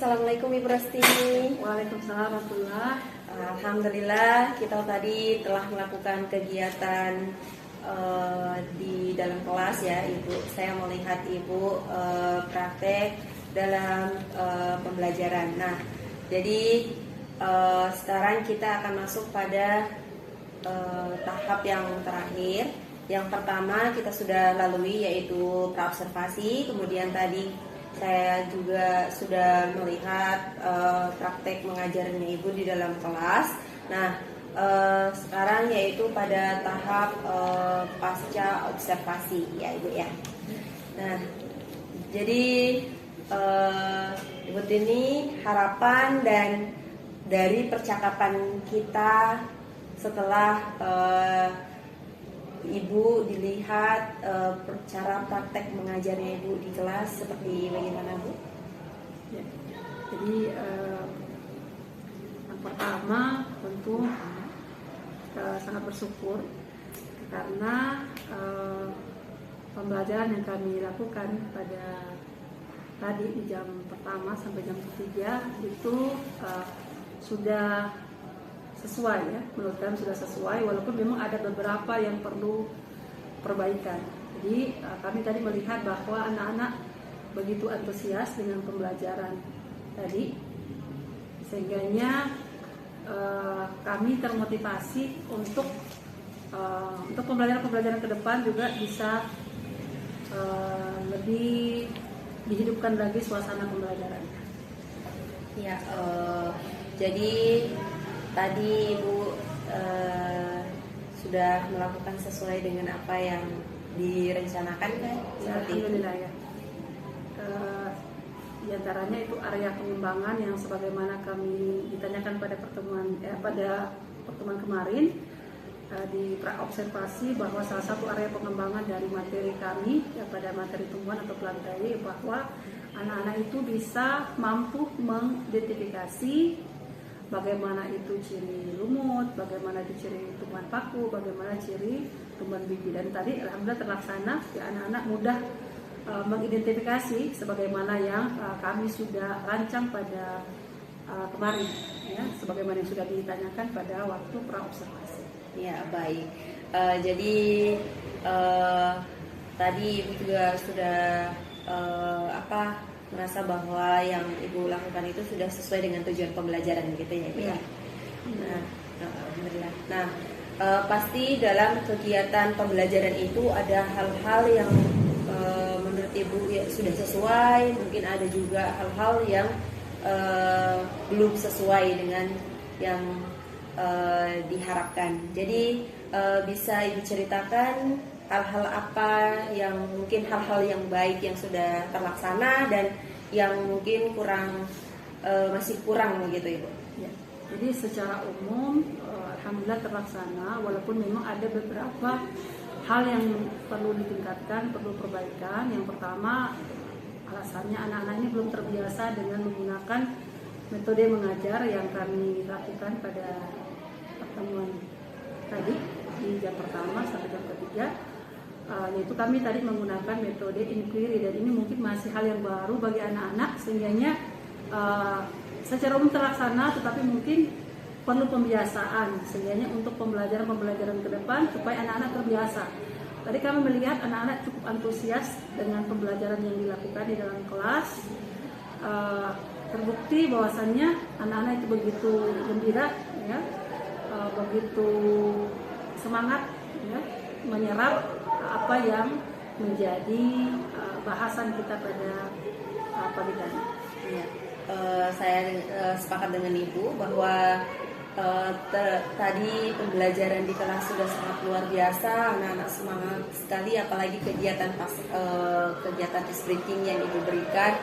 Assalamualaikum Ibu Rasti. Waalaikumsalam warahmatullahi. Alhamdulillah kita tadi telah melakukan kegiatan di dalam kelas ya Ibu. Saya melihat Ibu praktek dalam pembelajaran. Nah, jadi sekarang kita akan masuk pada tahap yang terakhir. Yang pertama kita sudah lalui yaitu praobservasi, kemudian tadi saya juga sudah melihat praktek mengajarnya Ibu di dalam kelas. Nah, sekarang yaitu pada tahap pasca observasi ya Ibu ya. Nah, jadi Ibu Tini, harapan dan dari percakapan kita setelah Ibu dilihat cara praktek mengajarnya Ibu di kelas seperti bagaimana Bu? Ya, jadi yang pertama tentu sangat bersyukur karena pembelajaran yang kami lakukan pada tadi di jam pertama sampai jam ketiga itu sudah sesuai ya, menurut kami sudah sesuai walaupun memang ada beberapa yang perlu perbaikan. Jadi kami tadi melihat bahwa anak-anak begitu antusias dengan pembelajaran tadi sehingganya kami termotivasi untuk pembelajaran ke depan juga bisa lebih dihidupkan lagi suasana pembelajaran. Ya, jadi tadi Ibu sudah melakukan sesuai dengan apa yang direncanakan kan? Alhamdulillah ya. Di antaranya itu area pengembangan yang sebagaimana kami ditanyakan pada pertemuan kemarin di praobservasi bahwa salah satu area pengembangan dari materi kami ya, pada materi tumbuhan atau plantae bahwa anak-anak itu bisa mampu mengidentifikasi bagaimana itu ciri lumut, bagaimana itu ciri tumbuhan paku, bagaimana ciri tumbuhan biji. Dan tadi alhamdulillah terlaksana, ya anak-anak mudah mengidentifikasi sebagaimana yang kami sudah rancang pada kemarin, ya, sebagaimana yang sudah ditanyakan pada waktu praobservasi. Ya baik. Jadi tadi Ibu juga sudah merasa bahwa yang Ibu lakukan itu sudah sesuai dengan tujuan pembelajaran gitu ya Ibu ya. Nah, alhamdulillah. Nah, pasti dalam kegiatan pembelajaran itu ada hal-hal yang menurut Ibu ya sudah sesuai, mungkin ada juga hal-hal yang belum sesuai dengan yang diharapkan. Jadi bisa Ibu ceritakan hal-hal apa yang mungkin hal-hal yang baik yang sudah terlaksana dan yang mungkin masih kurang begitu Ibu. Ya. Jadi secara umum alhamdulillah terlaksana walaupun memang ada beberapa hal yang perlu ditingkatkan, perlu perbaikan. Yang pertama alasannya anak-anak ini belum terbiasa dengan menggunakan metode mengajar yang kami lakukan pada pertemuan tadi di jam pertama sampai jam ketiga. Yaitu kami tadi menggunakan metode inquiry dan ini mungkin masih hal yang baru bagi anak-anak sehingganya secara umum terlaksana tetapi mungkin perlu pembiasaan sehingganya untuk pembelajaran ke depan supaya anak-anak terbiasa. Tadi kami melihat anak-anak cukup antusias dengan pembelajaran yang dilakukan di dalam kelas. Terbukti bahwasannya anak-anak itu begitu gembira ya, begitu semangat ya, menyerap apa yang menjadi bahasan kita pada pagi tadi. Ya, saya sepakat dengan Ibu bahwa tadi pembelajaran di kelas sudah sangat luar biasa, anak-anak semangat sekali, apalagi kegiatan ice breaking yang Ibu berikan,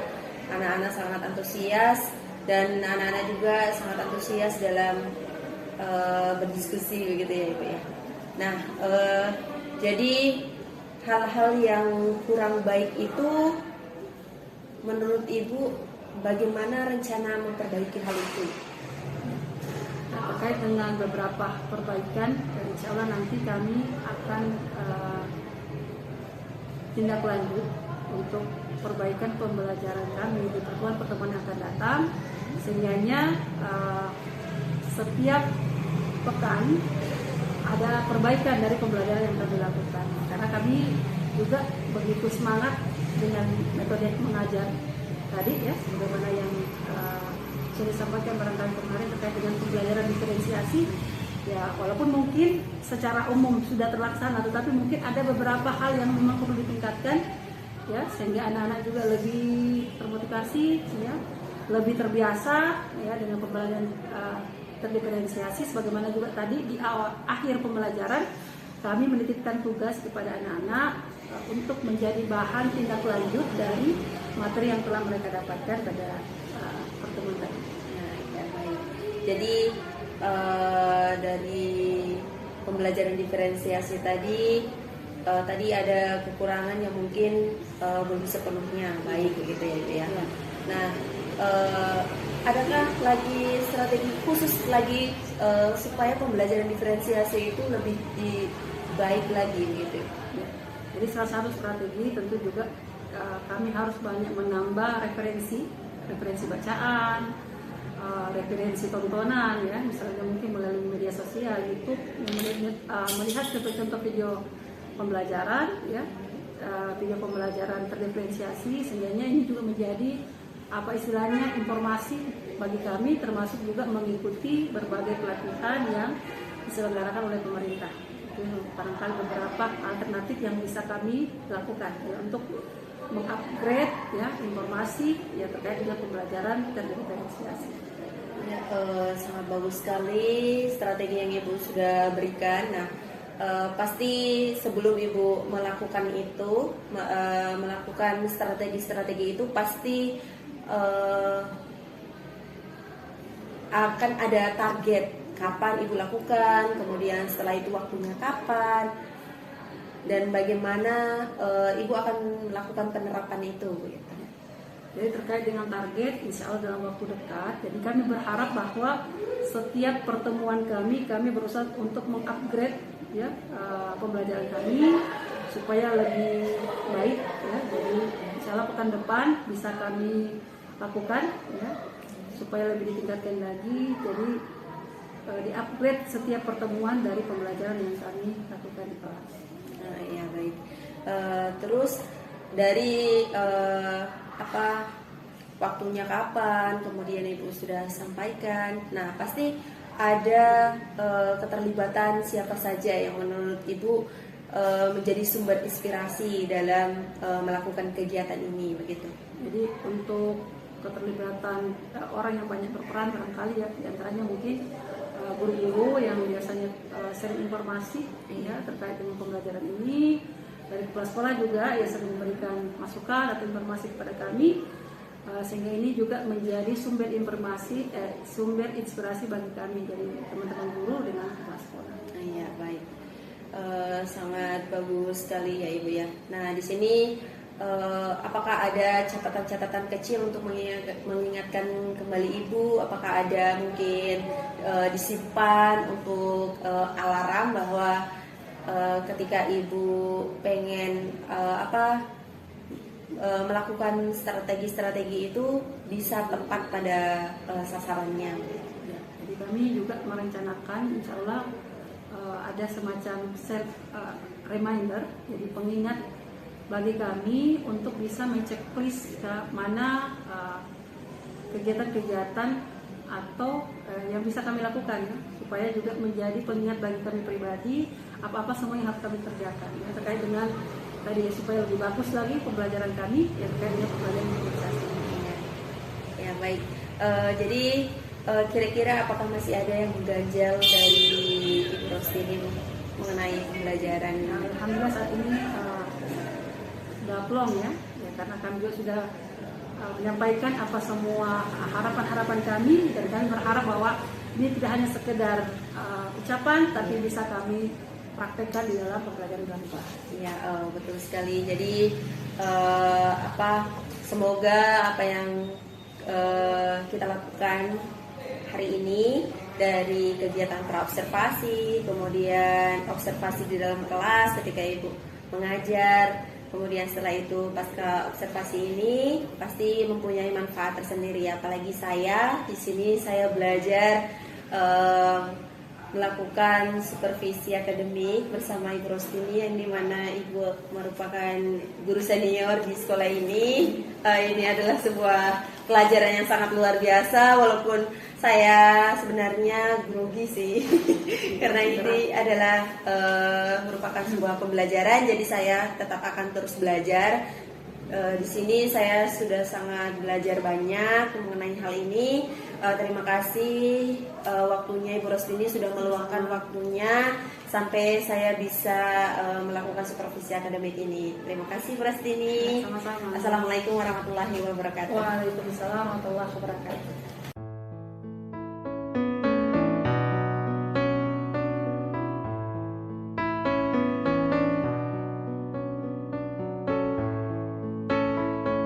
anak-anak sangat antusias dan anak-anak juga sangat antusias dalam berdiskusi begitu ya Ibu ya. Nah, jadi hal-hal yang kurang baik itu menurut Ibu bagaimana rencana memperbaiki hal itu? Terkait dengan beberapa perbaikan dan insya Allah nanti kami akan tindak lanjut untuk perbaikan pembelajaran kami di pertemuan-pertemuan yang akan datang, sehingga setiap pekan ada perbaikan dari pembelajaran yang kami lakukan. Karena kami juga begitu semangat dengan metode mengajar tadi ya, sebagaimana yang sudah disampaikan barangkali kemarin terkait dengan pembelajaran diferensiasi. Ya, walaupun mungkin secara umum sudah terlaksana, tetapi mungkin ada beberapa hal yang memang perlu ditingkatkan, ya, sehingga anak-anak juga lebih termotivasi, ya, lebih terbiasa, ya, dengan pembelajaran terdiferensiasi. Sebagaimana juga tadi di akhir pembelajaran kami menitipkan tugas kepada anak-anak untuk menjadi bahan tindak lanjut dari materi yang telah mereka dapatkan pada pertemuan tadi. Nah, ya, baik. Jadi dari pembelajaran diferensiasi tadi ada kekurangan yang mungkin belum sepenuhnya baik begitu ya Ibu ya. Nah, adakah lagi strategi khusus lagi supaya pembelajaran diferensiasi itu lebih baik lagi gitu? Ya. Jadi salah satu strategi tentu juga kami harus banyak menambah referensi bacaan, referensi tontonan, ya, misalnya mungkin melalui media sosial, YouTube, melihat contoh-contoh video pembelajaran, ya, video pembelajaran terdiferensiasi, sehingga ini juga menjadi informasi bagi kami, termasuk juga mengikuti berbagai pelatihan yang diselenggarakan oleh pemerintah. Itu barangkali beberapa alternatif yang bisa kami lakukan, ya, untuk mengupgrade, ya, informasi yang terkait dengan pembelajaran terdiferensiasi. Ya, sangat bagus sekali strategi yang Ibu sudah berikan. Nah, pasti sebelum Ibu melakukan itu, melakukan strategi-strategi itu pasti akan ada target kapan Ibu lakukan, kemudian setelah itu waktunya kapan, dan bagaimana Ibu akan melakukan penerapan itu. Gitu. Jadi terkait dengan target, insya Allah dalam waktu dekat. Jadi kami berharap bahwa setiap pertemuan kami berusaha untuk mengupgrade, ya, pembelajaran kami supaya lebih baik. Ya. Jadi insya Allah pekan depan bisa kami lakukan, ya, supaya lebih ditingkatkan lagi. Jadi di-upgrade setiap pertemuan dari pembelajaran yang kami lakukan di kelas. Nah, ya baik. Terus dari waktunya kapan, kemudian Ibu sudah sampaikan. Nah, pasti ada keterlibatan siapa saja yang menurut Ibu menjadi sumber inspirasi dalam melakukan kegiatan ini, begitu. Jadi untuk keterlibatan orang yang banyak berperan barangkali, ya, diantaranya mungkin guru-guru yang biasanya sering informasi, ya, terkait dengan pembelajaran ini. Dari kepala sekolah juga ya sering memberikan masukan atau informasi kepada kami, sehingga ini juga menjadi sumber inspirasi bagi kami, dari teman-teman guru dengan kepala sekolah. Iya, baik. Sangat bagus sekali ya Ibu ya. Nah, di sini apakah ada catatan-catatan kecil untuk mengingatkan kembali Ibu? Apakah ada mungkin disimpan untuk alarm bahwa ketika Ibu pengen melakukan strategi-strategi itu bisa tepat pada sasarannya? Ya, jadi kami juga merencanakan, insya Allah ada semacam self reminder, jadi pengingat bagi kami untuk bisa menceklis ke mana kegiatan-kegiatan atau yang bisa kami lakukan, ya, supaya juga menjadi pengingat bagi kami pribadi apa-apa semua yang harus kami kerjakan, ya, terkait dengan tadi, ya, supaya lebih bagus lagi pembelajaran kami, ya, terkait dengan pembelajaran organisasi. Ya, baik. Jadi kira-kira apakah masih ada yang mengganjal dari Ibu Rostini mengenai pembelajaran? Nah, alhamdulillah saat ini sudah plong, ya, karena kami juga sudah menyampaikan apa semua harapan-harapan kami, dan kami berharap bahwa ini tidak hanya sekedar ucapan, tapi bisa kami praktekkan di dalam pembelajaran kelas. Ya, betul sekali. Jadi semoga apa yang kita lakukan hari ini, dari kegiatan praobservasi, kemudian observasi di dalam kelas ketika Ibu mengajar, Kemudian setelah itu pasca observasi ini pasti mempunyai manfaat tersendiri. Apalagi saya di sini saya belajar melakukan supervisi akademik bersama Ibu Rostini, yang dimana Ibu merupakan guru senior di sekolah ini. Ini adalah sebuah pelajaran yang sangat luar biasa, walaupun saya sebenarnya grogi sih karena ini adalah merupakan sebuah pembelajaran, jadi saya tetap akan terus belajar. Di sini saya sudah sangat belajar banyak mengenai hal ini. Terima kasih waktunya Ibu Rostini sudah meluangkan waktunya sampai saya bisa melakukan supervisi akademik ini. Terima kasih Bu Rostini. Sama-sama. Assalamualaikum warahmatullahi wabarakatuh. Waalaikumsalam warahmatullahi wabarakatuh.